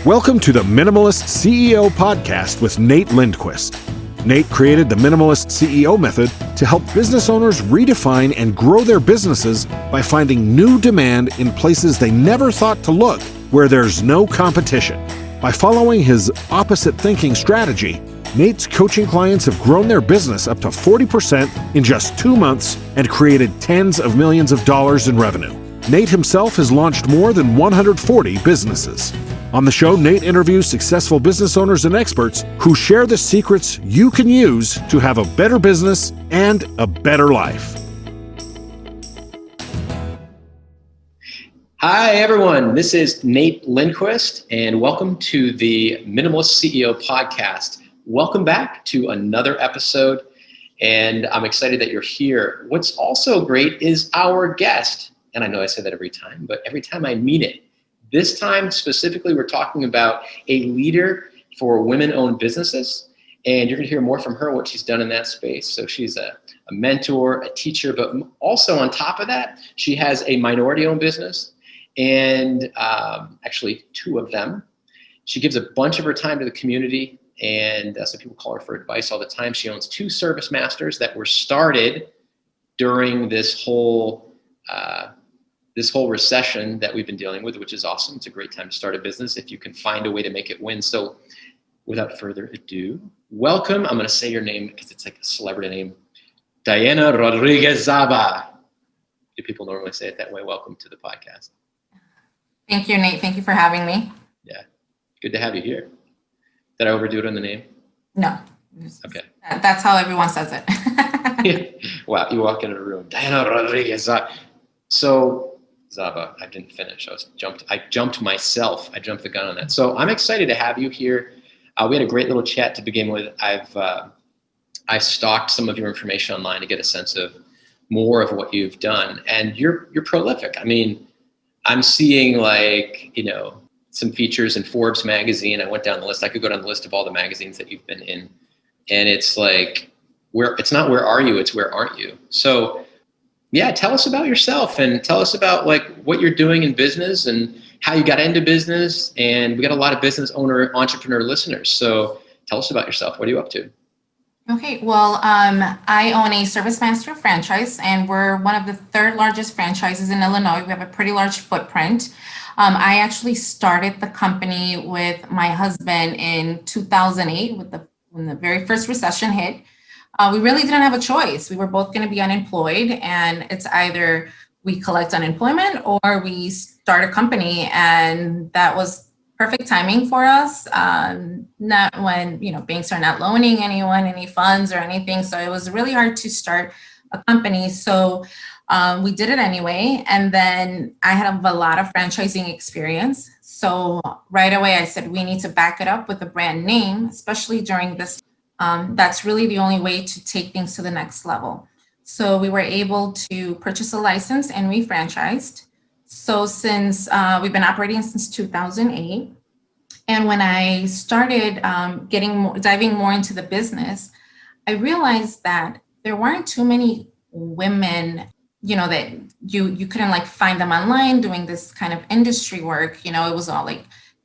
Welcome to the Minimalist CEO Podcast with Nate Lindquist. Nate created the Minimalist CEO method to help business owners redefine and grow their businesses by finding new demand in places they never thought to look, where there's no competition. By following his opposite thinking strategy, Nate's coaching clients have grown their business up to 40% in just 2 months and created tens of millions of dollars in revenue. Nate himself has launched more than 140 businesses. On the show, Nate interviews successful business owners and experts who share the secrets you can use to have a better business and a better life. Hi, everyone. This is Nate Lindquist, and welcome to the Minimalist CEO Podcast. Welcome back to another episode, and I'm excited that you're here. What's also great is our guest, and I know I say that every time, but every time I mean it. This time specifically, we're talking about a leader for women-owned businesses, and you're going to hear more from her, what she's done in that space. So she's a mentor, a teacher, but also on top of that, she has a minority-owned business, and actually 2 of them. She gives a bunch of her time to the community, and so people call her for advice all the time. She owns 2 ServiceMasters that were started during this whole recession that we've been dealing with, which is awesome. It's a great time to start a business if you can find a way to make it win. So without further ado, welcome. I'm going to say your name because it's like a celebrity name. Diana Rodriguez-Zaba. Do people normally say it that way? Welcome to the podcast. Thank you, Nate. Thank you for having me. Yeah. Good to have you here. Did I overdo it on the name? No. Okay. That's how everyone says it. Wow. You walk into a room. Diana Rodriguez-Zaba. So Zaba, I didn't finish. I jumped myself. I jumped the gun on that. So I'm excited to have you here. We had a great little chat to begin with. I stalked some of your information online to get a sense of more of what you've done, and you're prolific. I mean, I'm seeing some features in Forbes magazine. I went down the list. I could go down the list of all the magazines that you've been in, and it's like it's not where are you, it's where aren't you. So yeah, tell us about yourself and tell us about what you're doing in business and how you got into business. And we got a lot of business owner, entrepreneur listeners. So tell us about yourself. What are you up to? Okay, well, I own a ServiceMaster franchise, and we're one of the 3rd largest franchises in Illinois. We have a pretty large footprint. I actually started the company with my husband in 2008 when the very first recession hit. We really didn't have a choice. We were both going to be unemployed, and it's either we collect unemployment or we start a company, and that was perfect timing for us. Not when, banks are not loaning anyone any funds or anything. So it was really hard to start a company. So we did it anyway. And then I had a lot of franchising experience. So right away I said, we need to back it up with a brand name, especially during this. That's really the only way to take things to the next level. So we were able to purchase a license and we franchised. So since we've been operating since 2008, and when I started diving more into the business, I realized that there weren't too many women, that you couldn't find them online doing this kind of industry work. It was all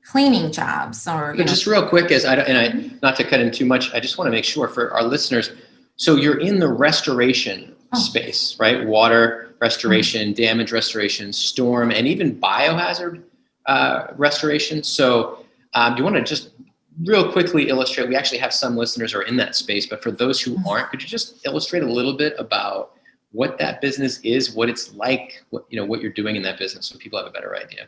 cleaning jobs or just real quick, not to cut in too much, I just want to make sure for our listeners. So you're in the restoration space, right? Water restoration, damage restoration, storm, and even biohazard restoration. So do you want to just real quickly illustrate? We actually have some listeners who are in that space, but for those who aren't, could you just illustrate a little bit about what that business is, what it's like, what you're doing in that business, so people have a better idea?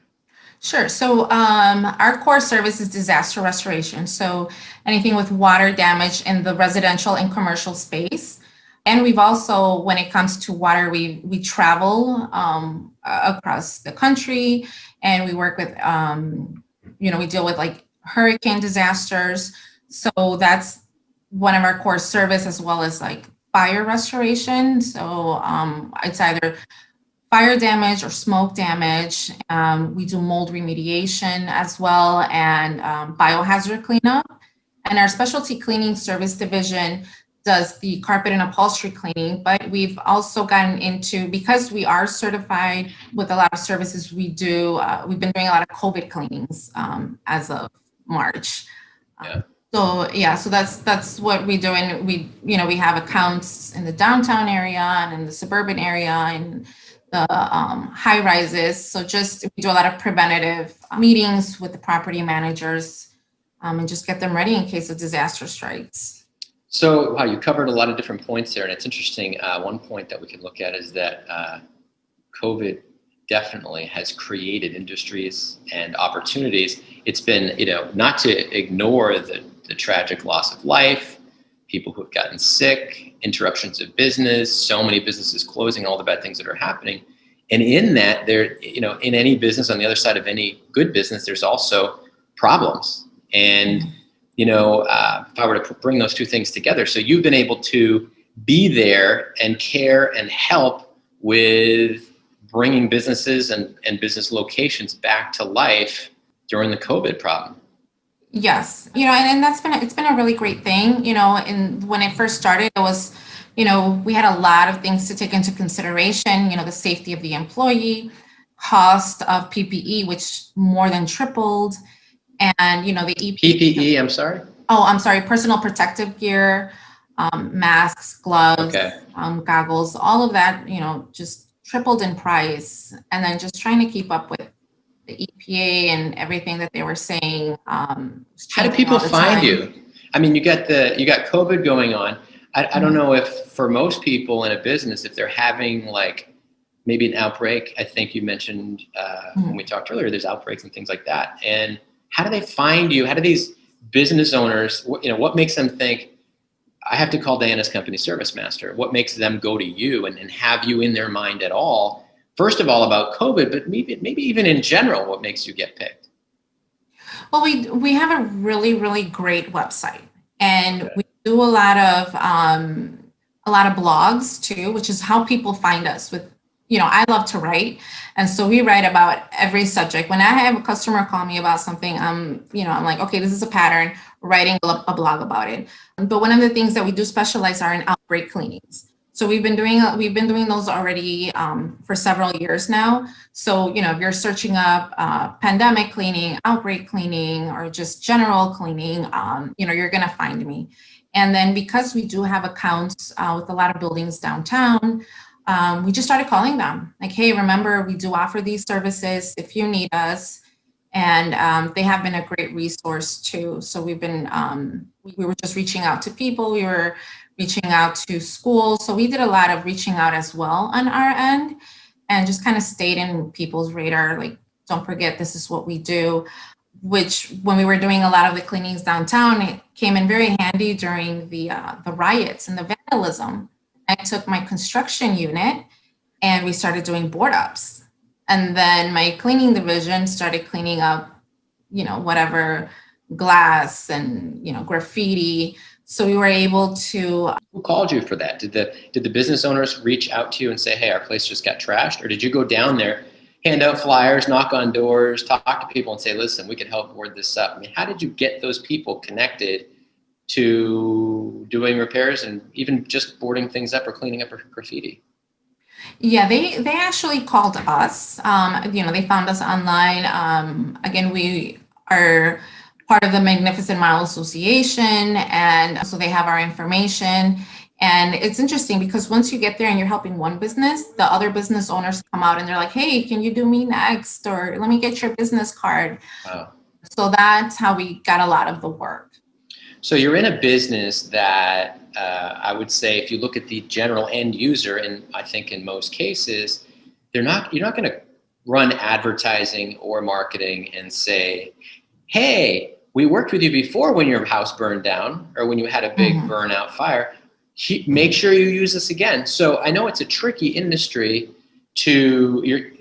Sure. So our core service is disaster restoration. So anything with water damage in the residential and commercial space. And we've also, when it comes to water, we travel across the country, and we work with, we deal with hurricane disasters. So that's one of our core service, as well as fire restoration. So it's either fire damage or smoke damage. We do mold remediation as well, and biohazard cleanup. And our specialty cleaning service division does the carpet and upholstery cleaning, but we've also gotten into, because we are certified with a lot of services we do, we've been doing a lot of COVID cleanings as of March. Yeah. So that's what we do. And we have accounts in the downtown area and in the suburban area and the high rises. So we do a lot of preventative meetings with the property managers and just get them ready in case a disaster strikes. So, wow, you covered a lot of different points there, and it's interesting. One point that we can look at is that COVID definitely has created industries and opportunities. It's been, not to ignore the tragic loss of life, people who have gotten sick, interruptions of business, so many businesses closing, all the bad things that are happening. And in that, there, in any business, on the other side of any good business, there's also problems. And if I were to bring those two things together, so you've been able to be there and care and help with bringing businesses and business locations back to life during the COVID problem. Yes, and it's been a really great thing. And when it first started, it was, we had a lot of things to take into consideration. The safety of the employee, cost of PPE, which more than tripled. And, the PPE, I'm sorry? Oh, I'm sorry. Personal protective gear, masks, gloves, goggles, all of that, just tripled in price. And then just trying to keep up with the EPA and everything that they were saying. How do people find you? I mean, you got COVID going on. I don't know if for most people in a business, if they're having maybe an outbreak. I think you mentioned when we talked earlier, there's outbreaks and things like that. And how do they find you? How do these business owners, what makes them think, I have to call Diana's company ServiceMaster? What makes them go to you and have you in their mind at all? First of all, about COVID, but maybe even in general, what makes you get picked? Well, we have a really, really great website, and we do a lot of blogs too, which is how people find us. I love to write, and so we write about every subject. When I have a customer call me about something, I'm like, okay, this is a pattern, writing a blog about it. But one of the things that we do specialize are in outbreak cleanings. So we've been doing those already for several years now. So, if you're searching up pandemic cleaning, outbreak cleaning, or just general cleaning, you're going to find me. And then because we do have accounts with a lot of buildings downtown, we just started calling them like, hey, remember, we do offer these services if you need us. And they have been a great resource too. So we've been, we were just reaching out to people. We were reaching out to schools. So we did a lot of reaching out as well on our end and just kind of stayed in people's radar. Like, don't forget, this is what we do, which when we were doing a lot of the cleanings downtown, it came in very handy during the riots and the vandalism. I took my construction unit and we started doing board ups. And then my cleaning division started cleaning up, whatever glass and, graffiti. So we were able to. Who called you for that? Did the business owners reach out to you and say, hey, our place just got trashed? Or did you go down there, hand out flyers, knock on doors, talk to people and say, listen, we can help board this up? I mean, how did you get those people connected to doing repairs and even just boarding things up or cleaning up graffiti? Yeah, they actually called us. They found us online. Again, we are part of the Magnificent Mile Association, and so they have our information. And it's interesting because once you get there and you're helping one business, the other business owners come out and they're like, hey, can you do me next? Or let me get your business card. Wow. So that's how we got a lot of the work. So you're in a business that I would say, if you look at the general end user, and I think in most cases, you're not going to run advertising or marketing and say, hey, we worked with you before when your house burned down or when you had a big burnout fire. Make sure you use this again. So I know it's a tricky industry you're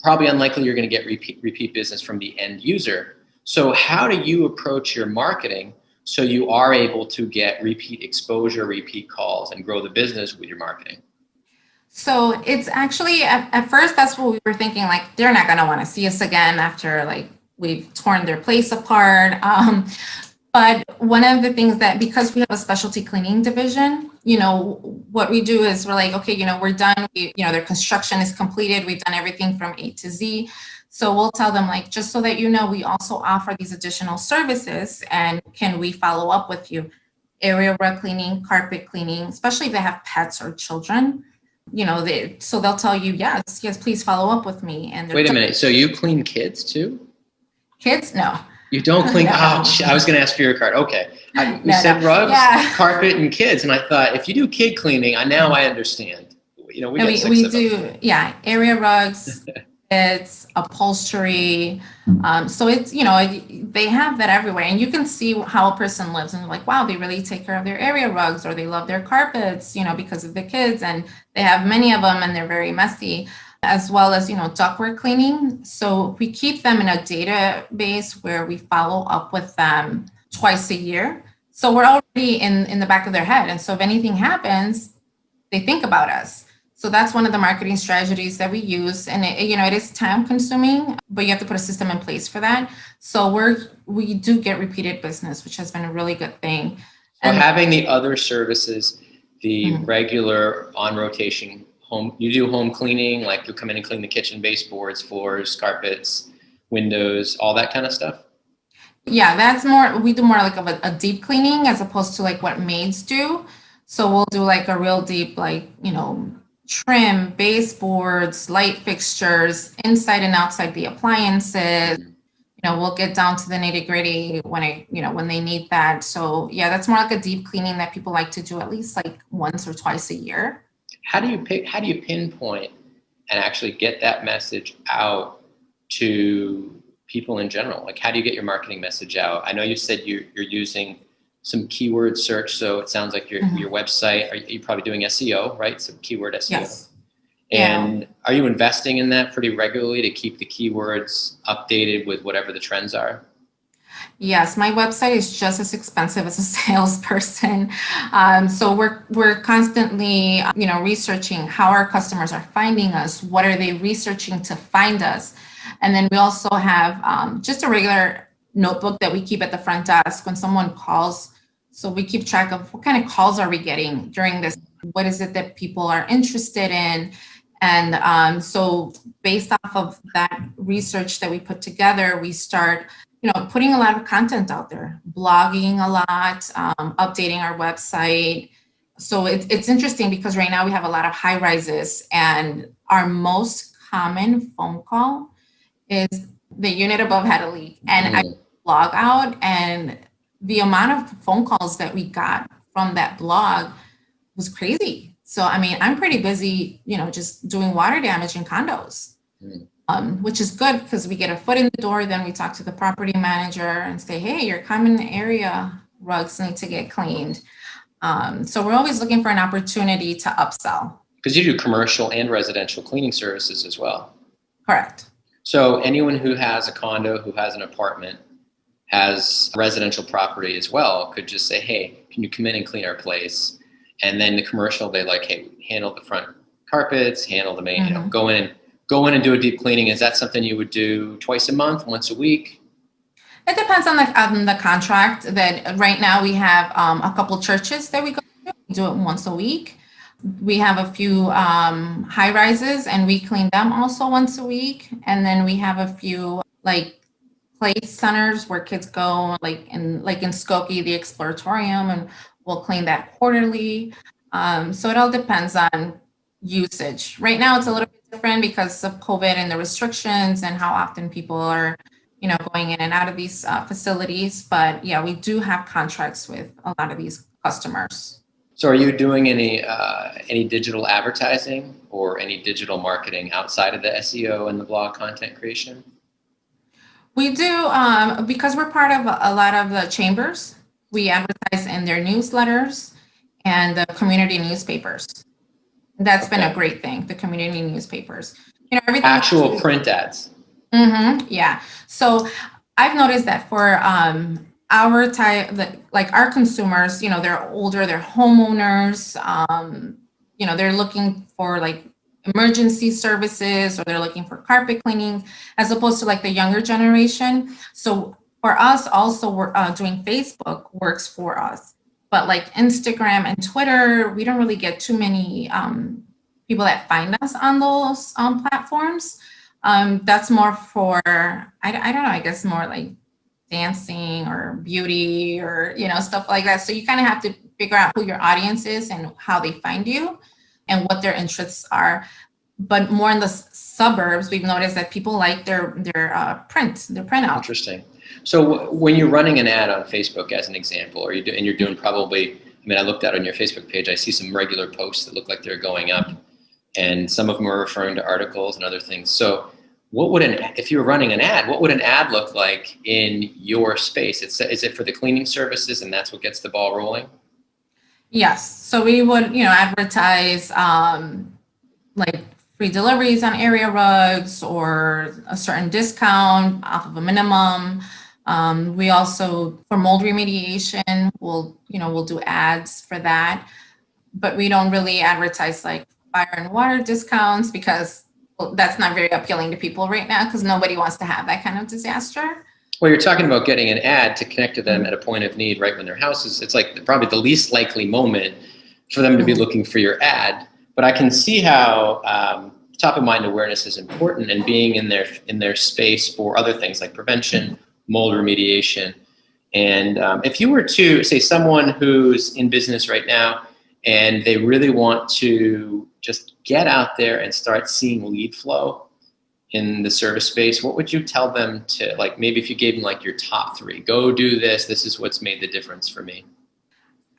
probably unlikely you're going to get repeat business from the end user. So how do you approach your marketing so you are able to get repeat exposure, repeat calls, and grow the business with your marketing? So it's actually, at first, that's what we were thinking, like, they're not going to want to see us again after, like, we've torn their place apart. But one of the things that, because we have a specialty cleaning division, what we do is we're like, okay, we're done. Their construction is completed. We've done everything from A to Z. So we'll tell them, like, just so that we also offer these additional services, and can we follow up with you? Area rug cleaning, carpet cleaning, especially if they have pets or children. So they'll tell you, yes, please follow up with me. And wait a minute. So you clean kids too? Kids? No. You don't clean? No. Oh, I was going to ask for your card. Okay. You said rugs, carpet, and kids. And I thought, if you do kid cleaning, now I understand. We do, area rugs, it's upholstery. So it's, they have that everywhere. And you can see how a person lives, and like, wow, they really take care of their area rugs, or they love their carpets, because of the kids. And they have many of them, and they're very messy, as well as, ductwork cleaning. So we keep them in a database where we follow up with them twice a year. So we're already in the back of their head. And so if anything happens, they think about us. So that's one of the marketing strategies that we use. And it is time consuming, but you have to put a system in place for that. So we do get repeated business, which has been a really good thing. So having the other services, the regular on rotation you do home cleaning, like you'll come in and clean the kitchen baseboards, floors, carpets, windows, all that kind of stuff? Yeah, we do more like of a deep cleaning as opposed to like what maids do. So we'll do like a real deep, like, trim, baseboards, light fixtures, inside and outside the appliances. We'll get down to the nitty gritty when they need that. So yeah, that's more like a deep cleaning that people like to do at least like once or twice a year. How do you pinpoint and actually get that message out to people in general? Like, how do you get your marketing message out? I know you said you're using some keyword search, so it sounds like your website, you're probably doing SEO, right? Some keyword SEO. Yes. And Are you investing in that pretty regularly to keep the keywords updated with whatever the trends are? Yes, my website is just as expensive as a salesperson. So we're constantly, researching how our customers are finding us. What are they researching to find us? And then we also have just a regular notebook that we keep at the front desk when someone calls. So we keep track of what kind of calls are we getting during this. What is it that people are interested in? And so based off of that research that we put together, we start putting a lot of content out there, blogging a lot, updating our website. So it's interesting because right now we have a lot of high rises, and our most common phone call is the unit above had a leak. And I blog out, and the amount of phone calls that we got from that blog was crazy. So, I'm pretty busy, just doing water damage in condos. Which is good because we get a foot in the door. Then we talk to the property manager and say, hey, your common area rugs need to get cleaned. So we're always looking for an opportunity to upsell. Because you do commercial and residential cleaning services as well. Correct. So anyone who has a condo, who has an apartment, has residential property as well, could just say, hey, can you come in and clean our place? And then the commercial, they like, hey, handle the front carpets, handle the main, go in and do a deep cleaning. Is that something you would do twice a month, once a week? It depends on the contract. That right now we have a couple churches that we go to. We do it once a week. We have a few high rises, and we clean them also once a week. And then we have a few like play centers where kids go, like in Skokie, the Exploratorium, and we'll clean that quarterly. So it all depends on usage. Right now it's a little bit different because of COVID and the restrictions and how often people are, going in and out of these facilities. But yeah, we do have contracts with a lot of these customers. So are you doing any digital advertising or any digital marketing outside of the SEO and the blog content creation? We do, because we're part of a lot of the chambers. We advertise in their newsletters and the community newspapers. That's been a great thing, the community newspapers. Everything. Actual print ads. Yeah. So I've noticed that for our type, like our consumers, they're older, they're homeowners, they're looking for like emergency services, or they're looking for carpet cleaning, as opposed to like the younger generation. So For us, also, we're doing Facebook works for us. But like Instagram and Twitter, we don't really get too many people that find us on those platforms. That's more for, I don't know, I guess more like dancing or beauty or, stuff like that. So you kind of have to figure out who your audience is and how they find you and what their interests are. But more in the suburbs, we've noticed that people like their printout. Interesting. So when you're running an ad on Facebook, as an example, and you're doing probably, I looked out on your Facebook page, I see some regular posts that look like they're going up, and some of them are referring to articles and other things. So if you were running an ad, what would an ad look like in your space? Is it for the cleaning services, and that's what gets the ball rolling? Yes. So we would, advertise like free deliveries on area rugs or a certain discount off of a minimum. We also, for mold remediation, we'll do ads for that, but we don't really advertise like fire and water discounts because that's not very appealing to people right now because nobody wants to have that kind of disaster. Well, you're talking about getting an ad to connect to them at a point of need right when their house is, it's like probably the least likely moment for them to be looking for your ad. But I can see how top of mind awareness is important and being in their space for other things like prevention, mold remediation. And if you were to say someone who's in business right now and they really want to just get out there and start seeing lead flow in the service space, what would you tell them to, like, maybe if you gave them like your top 3, go do this is what's made the difference for me?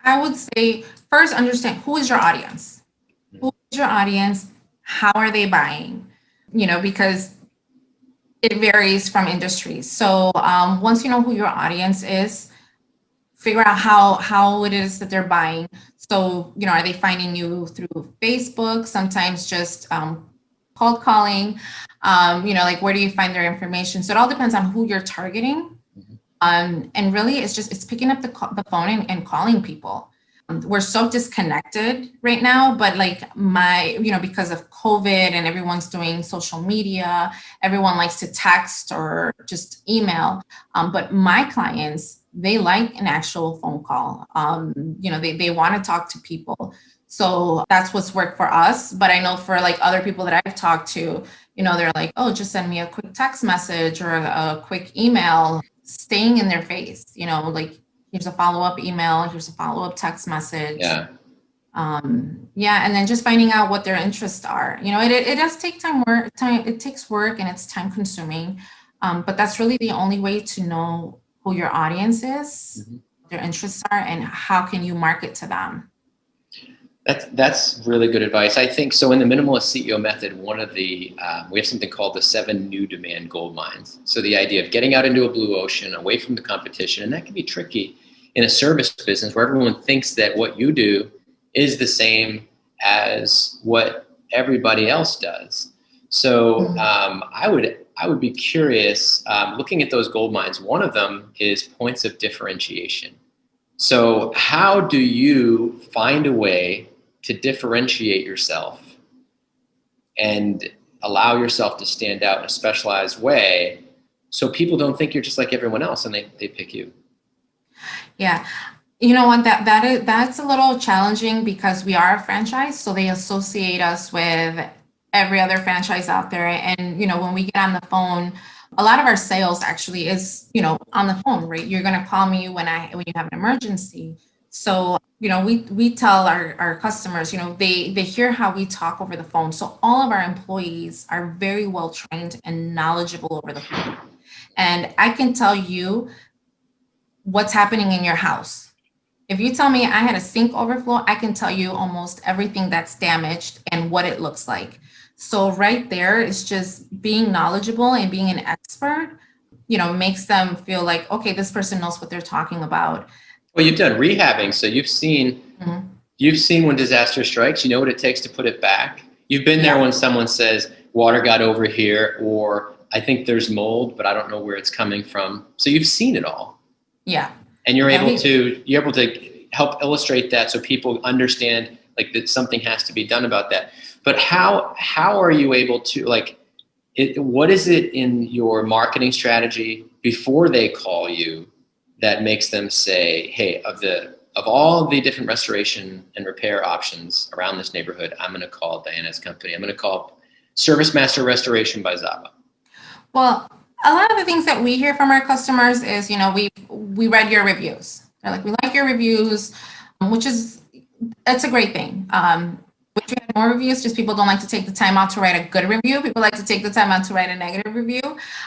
I would say first understand who is your audience. Who is your audience? How are they buying? Because it varies from industries. So once you know who your audience is, figure out how it is that they're buying. So, are they finding you through Facebook? Sometimes just cold calling, like where do you find their information? So it all depends on who you're targeting. And really it's picking up the phone and calling people. We're so disconnected right now, but like because of COVID and everyone's doing social media, everyone likes to text or just email. But my clients, they like an actual phone call. They want to talk to people. So that's what's worked for us. But I know for like other people that I've talked to, they're like, oh, just send me a quick text message or a quick email, staying in their face, like here's a follow-up email, here's a follow-up text message. Yeah. And then just finding out what their interests are. It does take time. It takes work and it's time consuming. But that's really the only way to know who your audience is, what their interests are, and how can you market to them. That's really good advice. I think so. In the Minimalist CEO method, one of the we have something called the 7 new demand gold mines. So the idea of getting out into a blue ocean, away from the competition, and that can be tricky in a service business where everyone thinks that what you do is the same as what everybody else does. So I would be curious, looking at those gold mines. One of them is points of differentiation. So how do you find a way to differentiate yourself and allow yourself to stand out in a specialized way so people don't think you're just like everyone else and they pick you? Yeah. You know what, that's a little challenging because we are a franchise, so they associate us with every other franchise out there. And, when we get on the phone, a lot of our sales actually is, on the phone, right? You're going to call me when you have an emergency. So, we tell our customers, they hear how we talk over the phone. So all of our employees are very well trained and knowledgeable over the phone. And I can tell you what's happening in your house. If you tell me I had a sink overflow, I can tell you almost everything that's damaged and what it looks like. So right there is just being knowledgeable and being an expert, makes them feel like, okay, this person knows what they're talking about. Well, you've done rehabbing, so you've seen when disaster strikes, you know what it takes to put it back. You've been there when someone says water got over here, or I think there's mold, but I don't know where it's coming from. So you've seen it all. Yeah. And you're able to help illustrate that so people understand like that something has to be done about that. But how are you able to, like, what is it in your marketing strategy before they call you that makes them say, hey, of all the different restoration and repair options around this neighborhood, I'm going to call Diana's company. I'm going to call ServiceMaster Restoration by Zaba. Well, a lot of the things that we hear from our customers is, we read your reviews. They're like, we like your reviews, it's a great thing. Wish we had more reviews, just people don't like to take the time out to write a good review. People like to take the time out to write a negative review.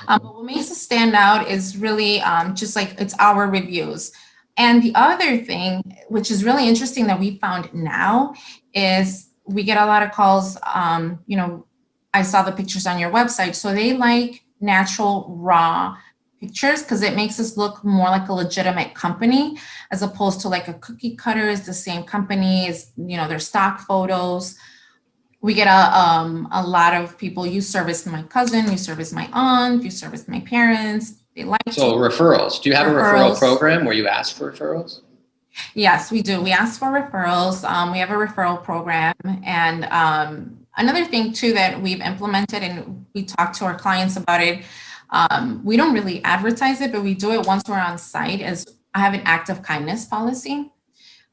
But what makes us stand out is really just like it's our reviews. And the other thing, which is really interesting that we found now, is we get a lot of calls. I saw the pictures on your website. So they like natural, raw pictures because it makes us look more like a legitimate company as opposed to like a cookie cutter is the same company as, their stock photos. We get a lot of people, you service my cousin, you service my aunt, you service my parents. They like referrals. Do you have a referral program where you ask for referrals? Yes, we do. We ask for referrals. We have a referral program. And another thing too that we've implemented, and we talk to our clients about it, we don't really advertise it, but we do it once we're on site, is I have an act of kindness policy.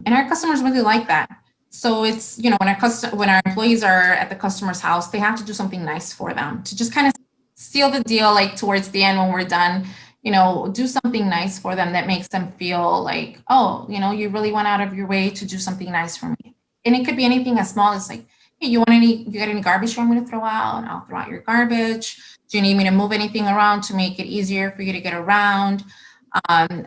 And our customers really like that. So it's, when our employees are at the customer's house, they have to do something nice for them to just kind of seal the deal, like towards the end when we're done, do something nice for them that makes them feel like, oh, you really went out of your way to do something nice for me. And it could be anything as small as like, hey, you got any garbage you want me to throw out? I'll throw out your garbage. Do you need me to move anything around to make it easier for you to get around?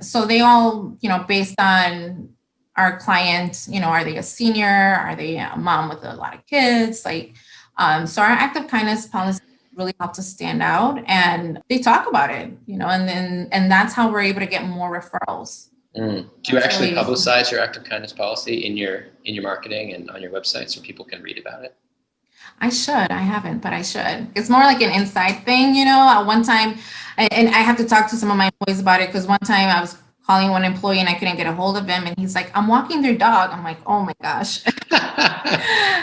So they all, based on our client, are they a senior? Are they a mom with a lot of kids? So our act of kindness policy really helped us stand out, and they talk about it, and that's how we're able to get more referrals. Do you actually publicize your act of kindness policy in your marketing and on your website so people can read about it? I should. I haven't, but I should. It's more like an inside thing, At one time, and I have to talk to some of my employees about it because one time I was calling one employee and I couldn't get a hold of him, and he's like, "I'm walking their dog." I'm like, "Oh my gosh."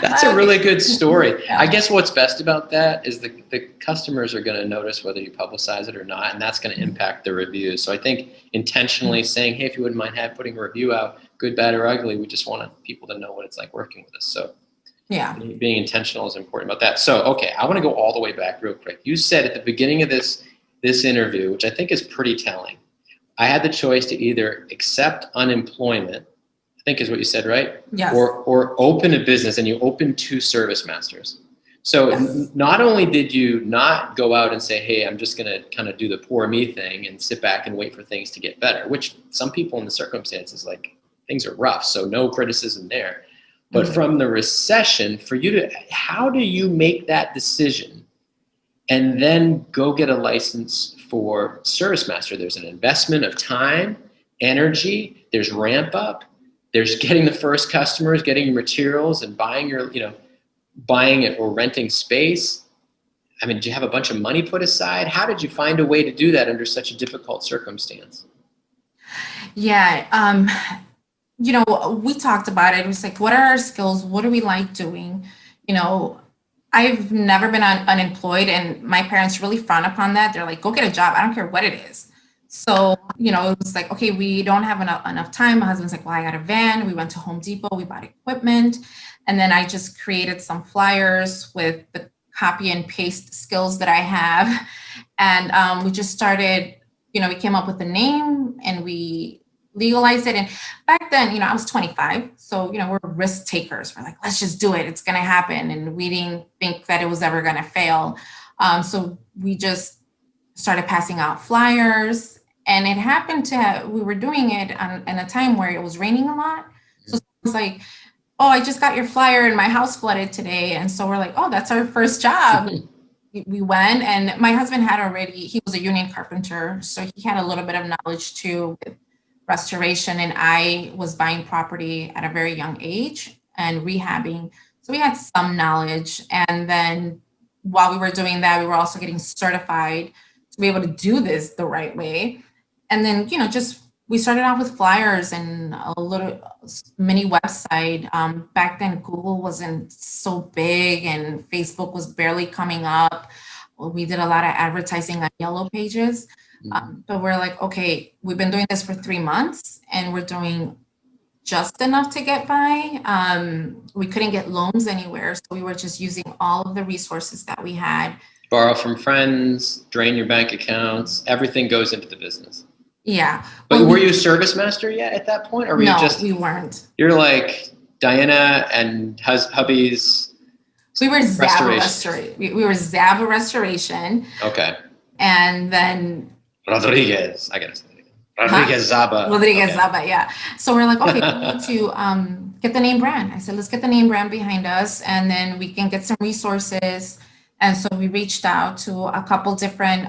That's a really good story. Yeah. I guess what's best about that is the customers are going to notice whether you publicize it or not, and that's going to impact the reviews. So I think intentionally saying, hey, if you wouldn't mind putting a review out, good, bad, or ugly, we just want people to know what it's like working with us. So yeah, being intentional is important about that. So, okay, I want to go all the way back real quick. You said at the beginning of this interview, which I think is pretty telling, I had the choice to either accept unemployment, I think is what you said, right? Yes. Or open a business, and you opened 2 ServiceMasters. So yes. Not only did you not go out and say, hey, I'm just going to kind of do the poor me thing and sit back and wait for things to get better, which some people in the circumstances, like things are rough, so no criticism there. But from the recession, how do you make that decision and then go get a license for ServiceMaster? There's an investment of time, energy, there's ramp up, there's getting the first customers, getting your materials and buying it or renting space. I mean, did you have a bunch of money put aside? How did you find a way to do that under such a difficult circumstance? Yeah. We talked about it. It was like, what are our skills? What do we like doing? I've never been unemployed, and my parents really frown upon that. They're like, go get a job. I don't care what it is. So, it was like, okay, we don't have enough time. My husband's like, well, I got a van. We went to Home Depot. We bought equipment. And then I just created some flyers with the copy and paste skills that I have. And we just started, we came up with a name and we legalized it. And back then, I was 25. So, we're risk takers. We're like, let's just do it. It's going to happen. And we didn't think that it was ever going to fail. So we just started passing out flyers. And it happened we were doing it in a time where it was raining a lot. So it was like, oh, I just got your flyer and my house flooded today. And so we're like, oh, that's our first job. We went, and my husband he was a union carpenter. So he had a little bit of knowledge too with restoration. And I was buying property at a very young age and rehabbing. So we had some knowledge. And then while we were doing that, we were also getting certified to be able to do this the right way. And then, we started off with flyers and a little mini website. Back then, Google wasn't so big and Facebook was barely coming up. we did a lot of advertising on Yellow Pages. But we're like, okay, we've been doing this for 3 months and we're doing just enough to get by. We couldn't get loans anywhere. So we were just using all of the resources that we had. Borrow from friends, drain your bank accounts, everything goes into the business. Yeah. But were you a ServiceMaster yet at that point? Or were no, you just, we weren't. You're like Diana and hubby's We were Zaba Restoration. We were Zaba Restoration. Okay. And then Rodriguez, I gotta say it again. Rodriguez-Zaba. Rodriguez-Zaba, Okay. yeah. So we're like, okay, we need to get the name brand. I said, let's get the name brand behind us, and then we can get some resources. And so we reached out to a couple different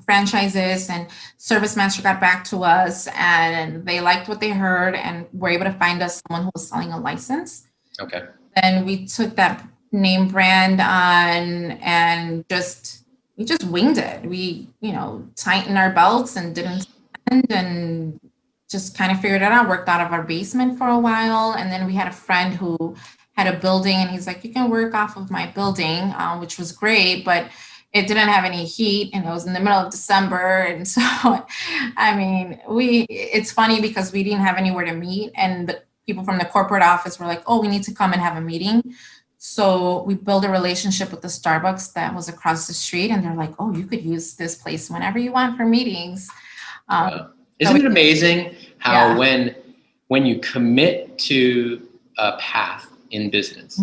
franchises, and ServiceMaster got back to us, and they liked what they heard, and were able to find us someone who was selling a license. Okay. Then we took that name brand on and we just winged it. We, tightened our belts and didn't spend and just kind of figured it out, worked out of our basement for a while. And then we had a friend who had a building, and he's like, you can work off of my building, which was great, but it didn't have any heat and it was in the middle of December. And so, it's funny because we didn't have anywhere to meet, and the people from the corporate office were like, oh, we need to come and have a meeting. So we built a relationship with the Starbucks that was across the street, and they're like, oh, you could use this place whenever you want for meetings. Isn't it amazing how when you commit to a path in business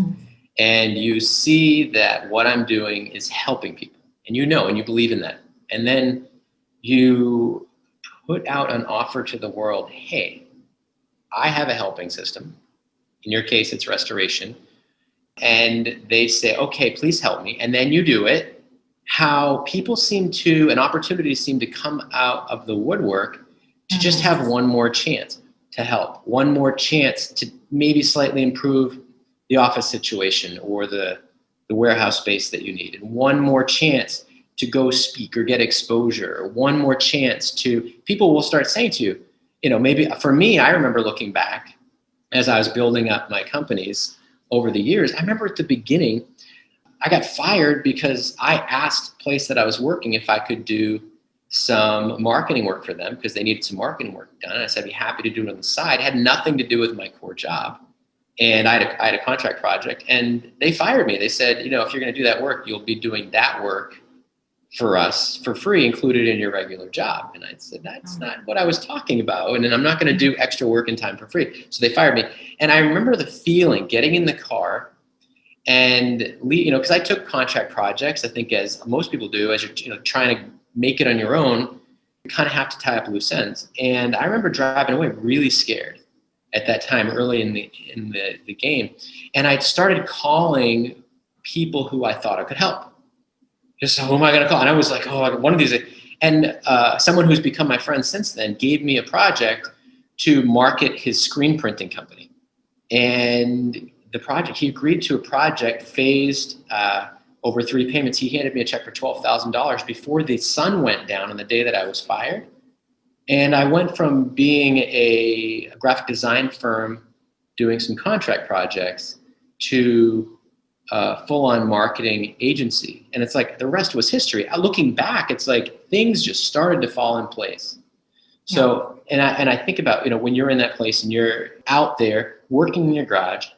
and you see that what I'm doing is helping people, and and you believe in that, and then you put out an offer to the world, hey, I have a helping system. In your case, it's restoration. And they say, okay, please help me. And then you do it. How people and opportunities seem to come out of the woodwork to just have one more chance to help, one more chance to maybe slightly improve the office situation or the warehouse space that you need, and one more chance to go speak or get exposure, or one more chance people will start saying to you, maybe for me, I remember looking back as I was building up my companies over the years. I remember at the beginning, I got fired because I asked the place that I was working if I could do some marketing work for them because they needed some marketing work done. I said, I'd be happy to do it on the side. It had nothing to do with my core job. And I had a contract project, and they fired me. They said, if you're going to do that work, you'll be doing that work for us for free, included in your regular job. And I said, that's not what I was talking about. And then I'm not going to do extra work and time for free. So they fired me. And I remember the feeling getting in the car and because I took contract projects, I think as most people do, as you're trying to make it on your own, you kind of have to tie up loose ends. And I remember driving away really scared at that time, early in the game. And I started calling people who I thought I could help. Just, who am I going to call? And I was like, one of these. And someone who's become my friend since then gave me a project to market his screen printing company. And he agreed to a project phased over 3 payments. He handed me a check for $12,000 before the sun went down on the day that I was fired. And I went from being a graphic design firm doing some contract projects to full-on marketing agency. And it's like the rest was history. Looking back, it's like things just started to fall in place. So, and I think about, when you're in that place and you're out there working in your garage,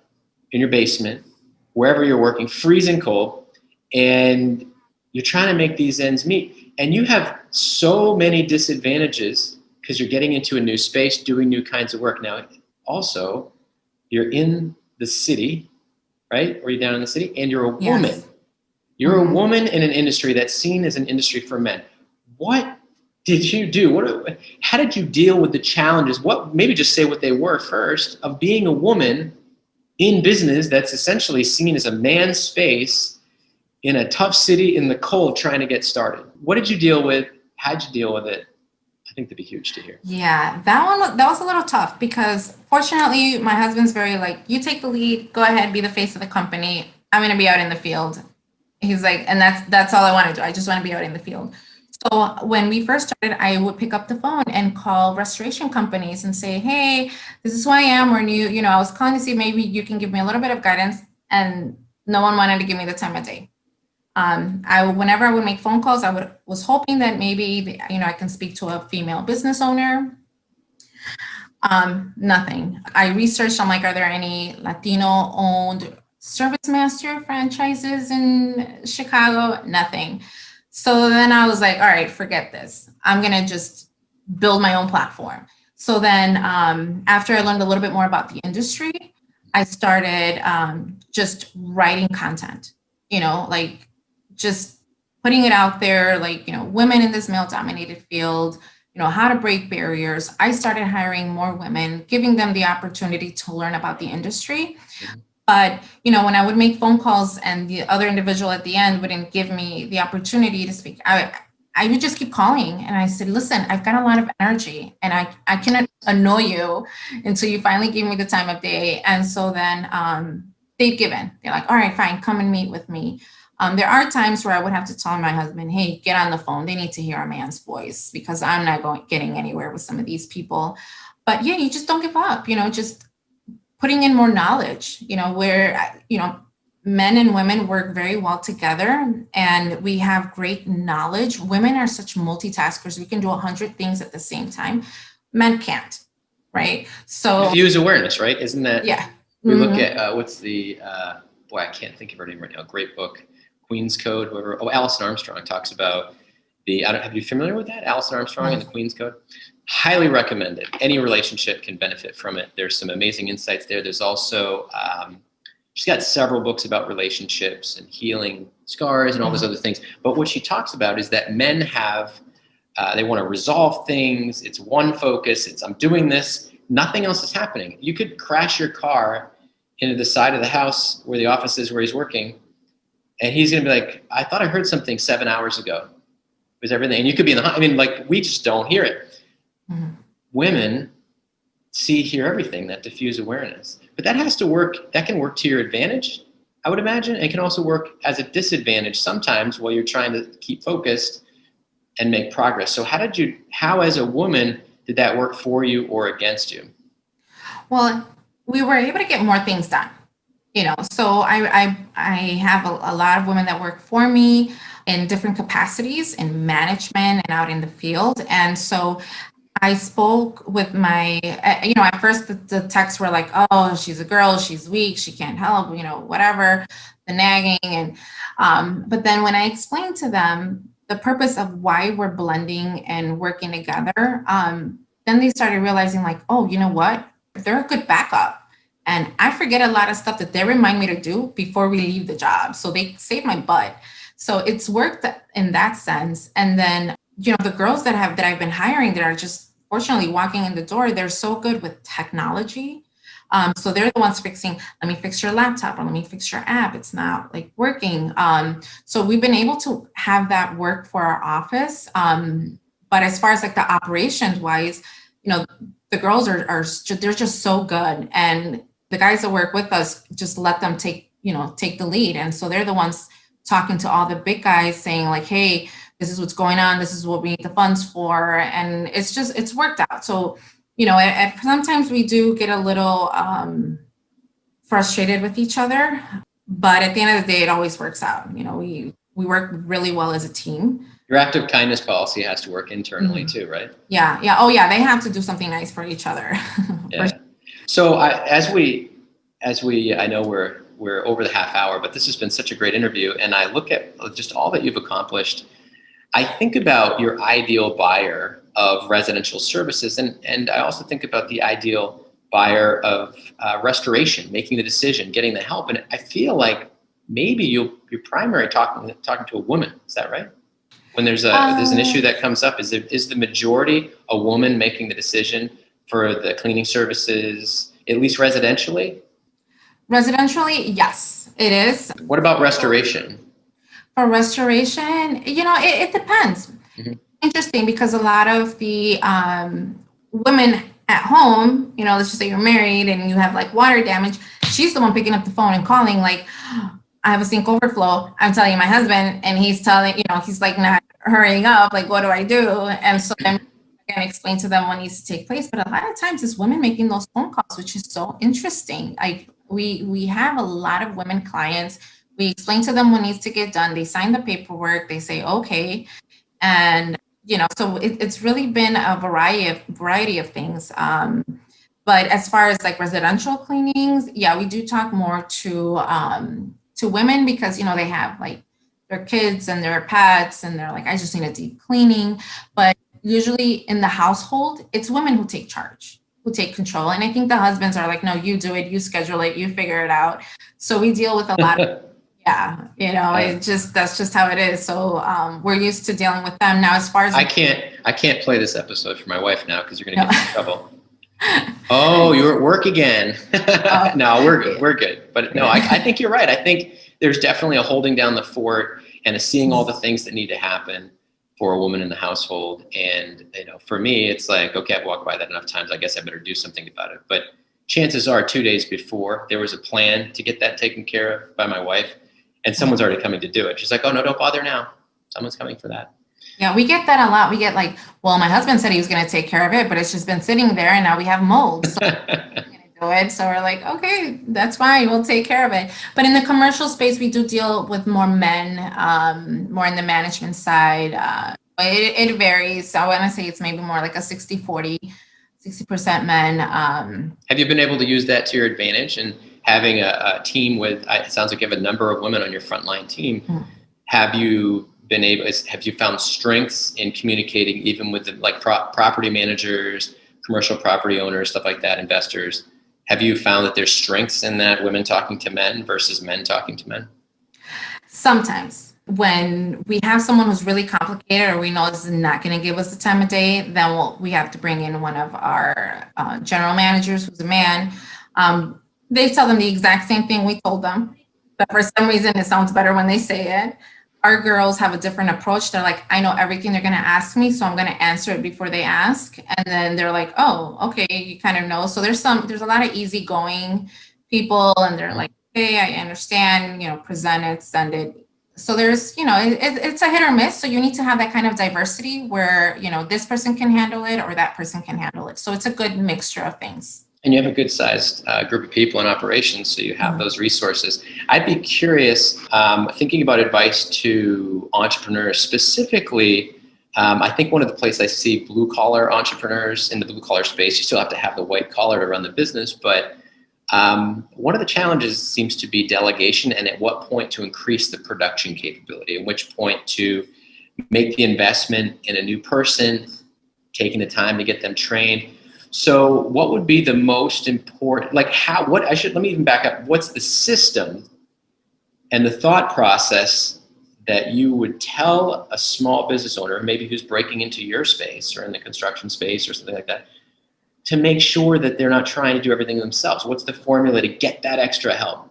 in your basement, wherever you're working, freezing cold, and you're trying to make these ends meet. And you have so many disadvantages because you're getting into a new space, doing new kinds of work. Now, also, you're in the city, right? Or you're down in the city, and you're a woman. Yes. You're a woman in an industry that's seen as an industry for men. What did you do? How did you deal with the challenges? Maybe just say what they were first, of being a woman in business that's essentially seen as a man's space in a tough city in the cold trying to get started. What did you deal with? How'd you deal with it? I think that'd be huge to hear. Yeah, that was a little tough because fortunately my husband's very like, you take the lead, go ahead, be the face of the company. I'm going to be out in the field. He's like, and that's all I want to do. I just want to be out in the field. So when we first started, I would pick up the phone and call restoration companies and say, hey, this is who I am. We're new. I was calling to see maybe you can give me a little bit of guidance. And no one wanted to give me the time of day. Whenever I would make phone calls, was hoping that maybe, I can speak to a female business owner. Nothing. I researched, I'm like, are there any Latino owned ServiceMaster franchises in Chicago? Nothing. So then I was like, all right, forget this. I'm going to just build my own platform. So then after I learned a little bit more about the industry, I started just writing content, like just putting it out there, like, women in this male dominated field, how to break barriers. I started hiring more women, giving them the opportunity to learn about the industry. But, when I would make phone calls and the other individual at the end wouldn't give me the opportunity to speak, I would just keep calling. And I said, listen, I've got a lot of energy and I cannot annoy you until you finally give me the time of day. And so then they've given. They're like, all right, fine, come and meet with me. There are times where I would have to tell my husband, hey, get on the phone. They need to hear a man's voice because I'm not getting anywhere with some of these people. But yeah, you just don't give up, just putting in more knowledge, where, men and women work very well together and we have great knowledge. Women are such multitaskers. We can do 100 things at the same time. Men can't, right? So diffuse awareness, right? Isn't that? Yeah. We look at what's the, I can't think of her name right now. Great book. Queen's Code, whoever. Oh, Allison Armstrong talks about have you familiar with that? Allison Armstrong and the Queen's Code? Highly recommend it. Any relationship can benefit from it. There's some amazing insights there. There's also, she's got several books about relationships and healing scars and all those other things. But what she talks about is that men have, they want to resolve things. It's one focus. It's I'm doing this. Nothing else is happening. You could crash your car into the side of the house where the office is where he's working. And he's going to be like, I thought I heard something 7 hours ago. Was everything? And you could be in the, we just don't hear it. Mm-hmm. Women hear everything, that diffuse awareness. But that has to work. That can work to your advantage, I would imagine. It can also work as a disadvantage sometimes while you're trying to keep focused and make progress. So how as a woman did that work for you or against you? Well, we were able to get more things done. So I have a lot of women that work for me in different capacities in management and out in the field. And so I spoke with my, at first the texts were like, oh, she's a girl, she's weak, she can't help, whatever, the nagging. And, but then when I explained to them the purpose of why we're blending and working together, then they started realizing like, oh, you know what? They're a good backup. And I forget a lot of stuff that they remind me to do before we leave the job. So they save my butt. So it's worked in that sense. And then, the girls that I've been hiring that are just fortunately walking in the door, they're so good with technology. So they're the ones fixing, let me fix your laptop or let me fix your app. It's not like working. So we've been able to have that work for our office. But as far as like the operations wise, the girls they're just so good. And the guys that work with us, just let them take the lead. And so they're the ones talking to all the big guys saying like, hey, this is what's going on. This is what we need the funds for. And it's worked out. So, sometimes we do get a little frustrated with each other, but at the end of the day, it always works out. We work really well as a team. Your act of kindness policy has to work internally too, right? Yeah. Yeah. Oh yeah. They have to do something nice for each other. Yeah. So as we, I know we're over the half hour, but this has been such a great interview. And I look at just all that you've accomplished. I think about your ideal buyer of residential services. And I also think about the ideal buyer of restoration, making the decision, getting the help. And I feel like maybe your primary talking to a woman. Is that right? When there's an issue that comes up, is the majority a woman making the decision for the cleaning services, at least residentially? Residentially, yes, it is. What about restoration? For restoration, it depends. Mm-hmm. Interesting, because a lot of the women at home, let's just say you're married and you have like water damage, she's the one picking up the phone and calling like, I have a sink overflow. I'm telling my husband, and he's telling, he's like not hurrying up. Like, what do I do? And so then I can explain to them what needs to take place. But a lot of times it's women making those phone calls, which is so interesting. We have a lot of women clients We explain to them what needs to get done. They sign the paperwork. They say, okay. And, so it's really been a variety of things. But as far as like residential cleanings, yeah, we do talk more to women because, they have like their kids and their pets and they're like, I just need a deep cleaning. But usually in the household, it's women who take charge, who take control. And I think the husbands are like, no, you do it, you schedule it, you figure it out. So we deal with a lot of, that's just how it is. So we're used to dealing with them. Now, as far as I can't play this episode for my wife now because you're going to get me in trouble. Oh, you're at work again. No, we're good. But no, I think you're right. I think there's definitely a holding down the fort and a seeing all the things that need to happen for a woman in the household. And, for me, it's like, okay, I've walked by that enough times. I guess I better do something about it. But chances are 2 days before there was a plan to get that taken care of by my wife and someone's already coming to do it. She's like, oh no, don't bother now. Someone's coming for that. Yeah, we get that a lot. We get like, well, my husband said he was going to take care of it, but it's just been sitting there and now we have mold. So I'm going to do it. So we're like, okay, that's fine. We'll take care of it. But in the commercial space, we do deal with more men, more in the management side. It varies. So I want to say it's maybe more like a 60-40, 60% men. Have you been able to use that to your advantage and having a team with, it sounds like you have a number of women on your frontline team. Have you found strengths in communicating even with property managers, commercial property owners, stuff like that, investors? Have you found that there's strengths in that, women talking to men versus men talking to men? Sometimes when we have someone who's really complicated or we know this is not going to give us the time of day, then we have to bring in one of our general managers who's a man. They tell them the exact same thing we told them, but for some reason it sounds better when they say it. Our girls have a different approach. They're like, I know everything they're going to ask me, so I'm going to answer it before they ask. And then they're like, oh, okay, you kind of know. So there's a lot of easygoing people, and they're like, hey, I understand, present it, send it. So there's, it's a hit or miss. So you need to have that kind of diversity where, this person can handle it or that person can handle it. So it's a good mixture of things. And you have a good sized group of people in operations, so you have those resources. I'd be curious, thinking about advice to entrepreneurs specifically. I think one of the places I see blue collar entrepreneurs in the blue collar space, you still have to have the white collar to run the business. But one of the challenges seems to be delegation, and at what point to increase the production capability, and which point to make the investment in a new person, taking the time to get them trained. So what would be the most important, let me even back up. What's the system and the thought process that you would tell a small business owner, maybe who's breaking into your space or in the construction space or something like that, to make sure that they're not trying to do everything themselves? What's the formula to get that extra help?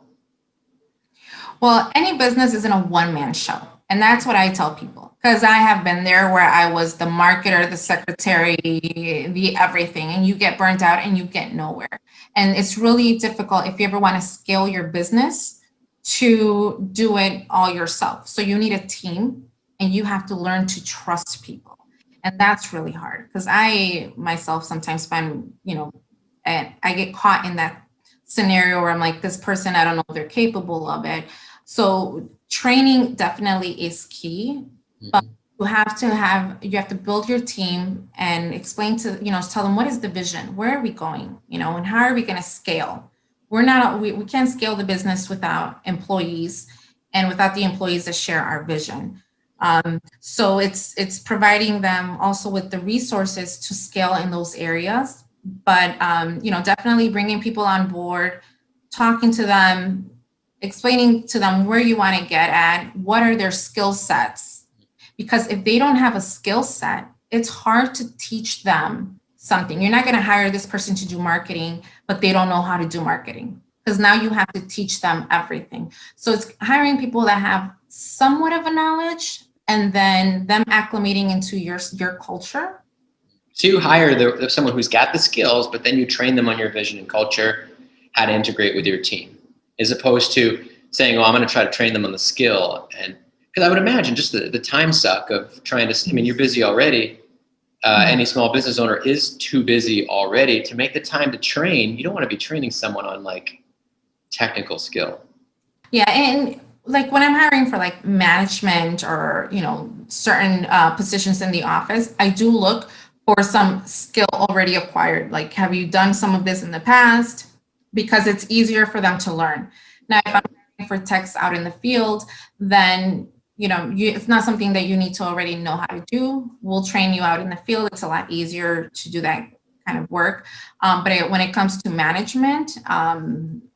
Well, any business isn't a one-man show. And that's what I tell people, because I have been there where I was the marketer, the secretary, the everything, and you get burnt out and you get nowhere. And it's really difficult if you ever want to scale your business to do it all yourself. So you need a team and you have to learn to trust people. And that's really hard because I myself sometimes find, and I get caught in that scenario where I'm like, this person, I don't know if they're capable of it. So training definitely is key, but you have to build your team and explain to, tell them what is the vision, where are we going, and how are we going to scale? We can't scale the business without employees and without the employees that share our vision. So it's providing them also with the resources to scale in those areas, but definitely bringing people on board, talking to them, explaining to them where you want to get at, what are their skill sets, because if they don't have a skill set, it's hard to teach them something. You're not going to hire this person to do marketing, but they don't know how to do marketing, because now you have to teach them everything. So it's hiring people that have somewhat of a knowledge and then them acclimating into your culture. So you hire someone who's got the skills, but then you train them on your vision and culture, how to integrate with your team, as opposed to saying, I'm going to try to train them on the skill. And because I would imagine just the time suck of trying to, you're busy already. Any small business owner is too busy already to make the time to train. You don't want to be training someone on technical skill. Yeah. And like when I'm hiring for like management or, certain positions in the office, I do look for some skill already acquired. Like, have you done some of this in the past? Because it's easier for them to learn. Now, if I'm hiring for techs out in the field, then, it's not something that you need to already know how to do. We'll train you out in the field. It's a lot easier to do that kind of work. But when it comes to management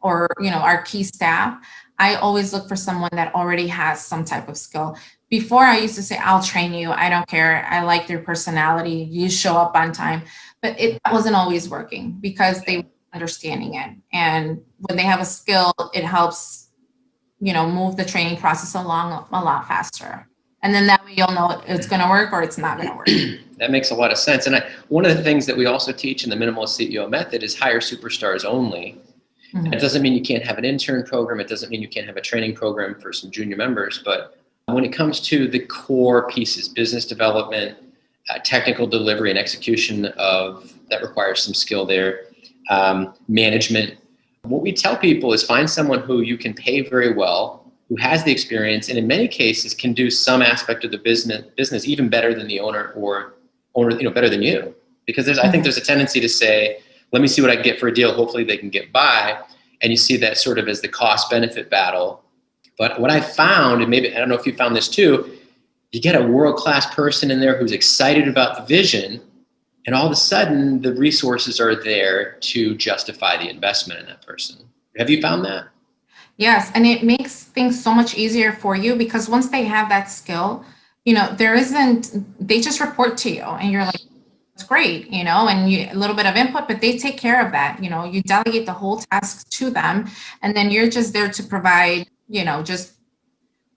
or, our key staff, I always look for someone that already has some type of skill. Before I used to say, I'll train you. I don't care. I like their personality. You show up on time. But it wasn't always working because they weren't understanding it. And when they have a skill, it helps, move the training process along a lot faster. And then that way you'll know it's going to work or it's not going to work. That makes a lot of sense. And one of the things that we also teach in the Minimalist CEO method is hire superstars only. Mm-hmm. It doesn't mean you can't have an intern program. It doesn't mean you can't have a training program for some junior members. But when it comes to the core pieces, business development, technical delivery and execution that requires some skill there, management, what we tell people is find someone who you can pay very well, who has the experience, and in many cases can do some aspect of the business even better than the owner or better than you. Because I think there's a tendency to say, let me see what I can get for a deal. Hopefully they can get by. And you see that sort of as the cost benefit battle. But what I found, and maybe, I don't know if you found this too, you get a world-class person in there who's excited about the vision, and all of a sudden the resources are there to justify the investment in that person. Have you found that? Yes, and it makes things so much easier for you because once they have that skill, they just report to you and you're like, it's great, and a little bit of input, but they take care of that. You delegate the whole task to them, and then you're just there to provide, just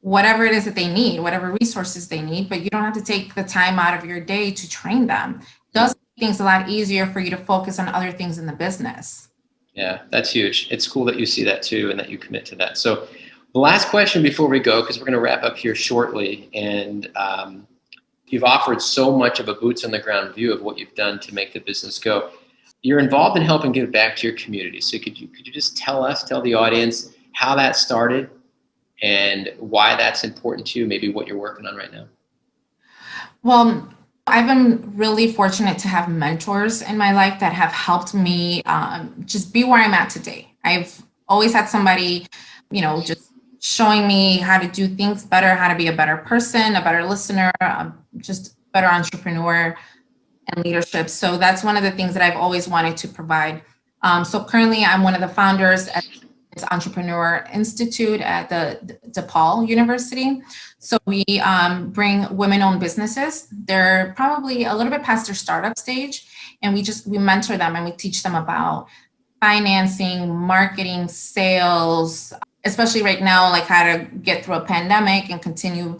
whatever it is that they need, whatever resources they need, but you don't have to take the time out of your day to train them. It does make things a lot easier for you to focus on other things in the business. Yeah, that's huge. It's cool that you see that too and that you commit to that. So the last question before we go, because we're going to wrap up here shortly, and you've offered so much of a boots on the ground view of what you've done to make the business go. You're involved in helping give back to your community. So could you just tell the audience how that started and why that's important to you, maybe what you're working on right now? Well, I've been really fortunate to have mentors in my life that have helped me just be where I'm at today. I've always had somebody, just showing me how to do things better, how to be a better person, a better listener, just better entrepreneur and leadership. So that's one of the things that I've always wanted to provide. So currently I'm one of the founders at Entrepreneur Institute at the DePaul University. So we bring women-owned businesses. They're probably a little bit past their startup stage, and we mentor them and we teach them about financing, marketing, sales, especially right now, like how to get through a pandemic and continue,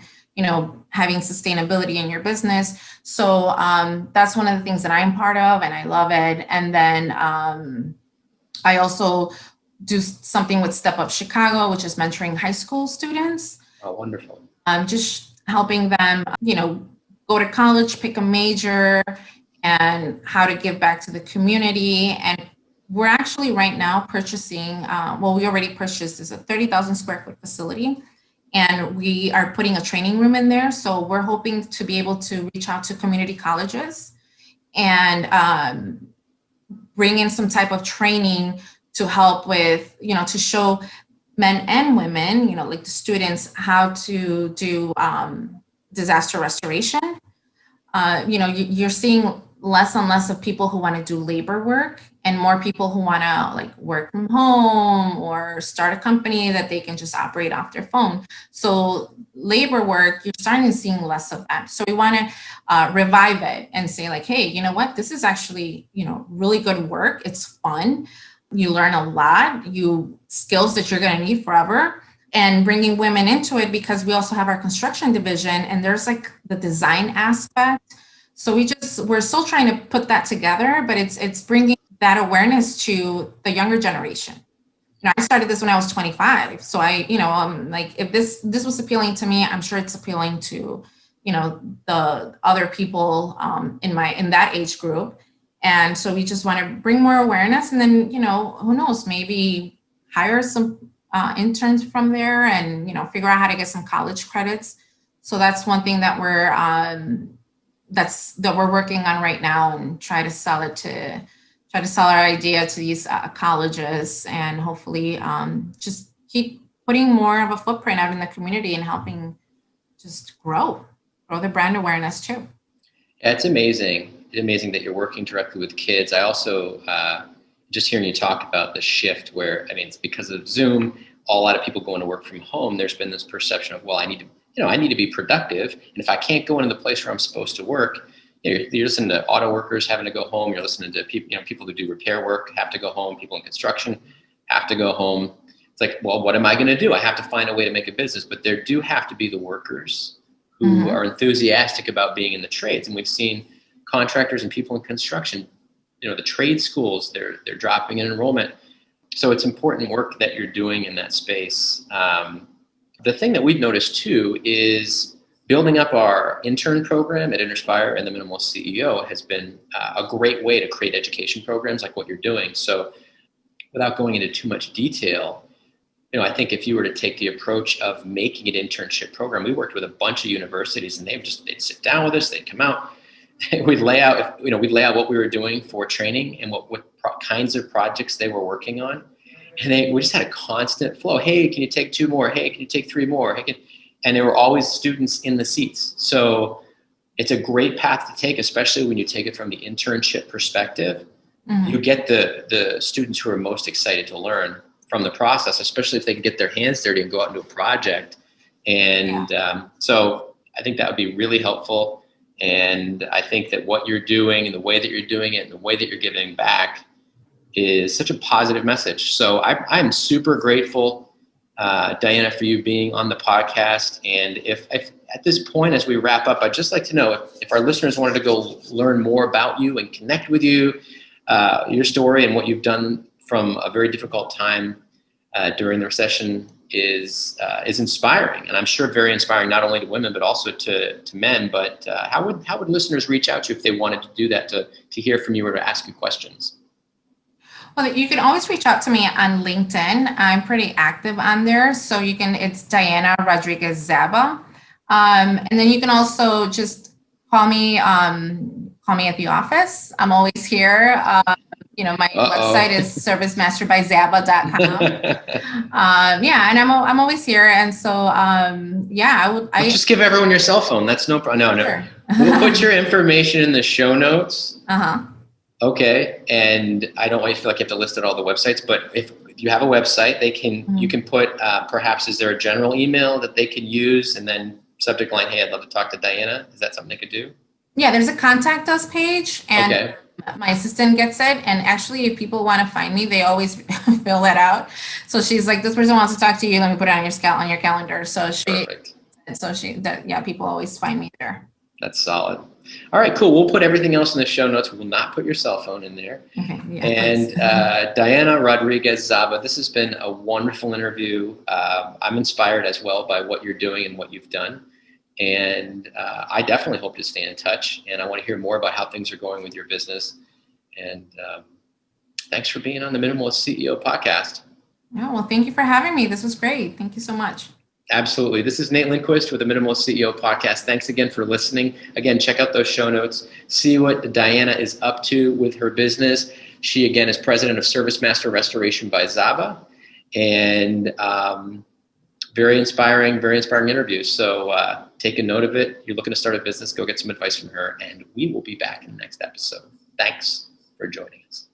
having sustainability in your business. So that's one of the things that I'm part of, and I love it. And then I also do something with Step Up Chicago, which is mentoring high school students. Oh, wonderful. Just helping them, go to college, pick a major, and how to give back to the community. And we're actually right now purchasing, we already purchased, is a 30,000 square foot facility. And we are putting a training room in there. So we're hoping to be able to reach out to community colleges and bring in some type of training to help with, to show men and women, like the students, how to do disaster restoration. You're seeing less and less of people who want to do labor work and more people who want to work from home or start a company that they can just operate off their phone. So labor work, you're starting to see less of that. So we want to revive it and say hey, you know what, this is actually, really good work. It's fun. You learn a lot, skills that you're going to need forever, and bringing women into it because we also have our construction division and there's the design aspect. So we're still trying to put that together, but it's bringing that awareness to the younger generation. I started this when I was 25. So if this was appealing to me, I'm sure it's appealing to, the other people in that age group. And so we just want to bring more awareness and then, who knows, maybe hire some interns from there and, figure out how to get some college credits. So that's one thing that we're working on right now, and try to sell our idea to these colleges, and hopefully just keep putting more of a footprint out in the community and helping just grow the brand awareness too. Yeah, it's amazing. It's amazing that you're working directly with kids. I also, just hearing you talk about the shift where, it's because of Zoom, a lot of people going to work from home. There's been this perception of, well, I need to be productive. And if I can't go into the place where I'm supposed to work, you're listening to auto workers having to go home. You're listening to people, people who do repair work have to go home. People in construction have to go home. It's like, well, what am I going to do? I have to find a way to make a business, but there do have to be the workers who are enthusiastic about being in the trades. And we've seen contractors and people in construction, the trade schools, they're dropping in enrollment. So it's important work that you're doing in that space. The thing that we've noticed too is building up our intern program at Inspire and the Minimalist CEO has been a great way to create education programs like what you're doing. So without going into too much detail, I think if you were to take the approach of making an internship program, we worked with a bunch of universities, and they'd sit down with us, they'd come out, we'd lay out what we were doing for training and what kinds of projects they were working on. And we just had a constant flow. Hey, can you take 2 more? Hey, can you take 3 more? And there were always students in the seats. So it's a great path to take, especially when you take it from the internship perspective. You get the students who are most excited to learn from the process, especially if they can get their hands dirty and go out and do a project. And so I think that would be really helpful. And I think that what you're doing and the way that you're doing it and the way that you're giving back is such a positive message. So I'm super grateful, Diana, for you being on the podcast. And if at this point, as we wrap up, I'd just like to know if our listeners wanted to go learn more about you and connect with you, your story and what you've done from a very difficult time during the recession is inspiring, and I'm sure very inspiring not only to women but also to men. But how would listeners reach out to you if they wanted to do that, to hear from you or to ask you questions? Well, you can always reach out to me on LinkedIn. I'm pretty active on there, so it's Diana Rodriguez-Zaba, and then you can also just call me at the office. I'm always here. My website is ServiceMasterByZaba.com. And I'm always here. And so, I just give everyone your cell phone. That's no problem. No. Sure. We'll put your information in the show notes. Okay. And I don't want you to feel like you have to list all the websites, but if you have a website, you can put, perhaps, is there a general email that they can use, and then subject line, hey, I'd love to talk to Diana. Is that something they could do? Yeah, there's a contact us page, and okay. My assistant gets it. And actually, if people want to find me, they always fill that out. So she's like, this person wants to talk to you. Let me put it on your calendar. So people always find me there. That's solid. All right, cool. We'll put everything else in the show notes. We will not put your cell phone in there. Okay, yeah, and Diana Rodriguez-Zaba, this has been a wonderful interview. I'm inspired as well by what you're doing and what you've done. And I definitely hope to stay in touch. And I want to hear more about how things are going with your business. And thanks for being on the Minimalist CEO podcast. Yeah, well, thank you for having me. This was great. Thank you so much. Absolutely. This is Nate Lindquist with the Minimalist CEO podcast. Thanks again for listening. Again, check out those show notes. See what Diana is up to with her business. She, again, is president of ServiceMaster Restoration by Zaba. And very inspiring interview. So take a note of it. You're looking to start a business, go get some advice from her. And we will be back in the next episode. Thanks for joining us.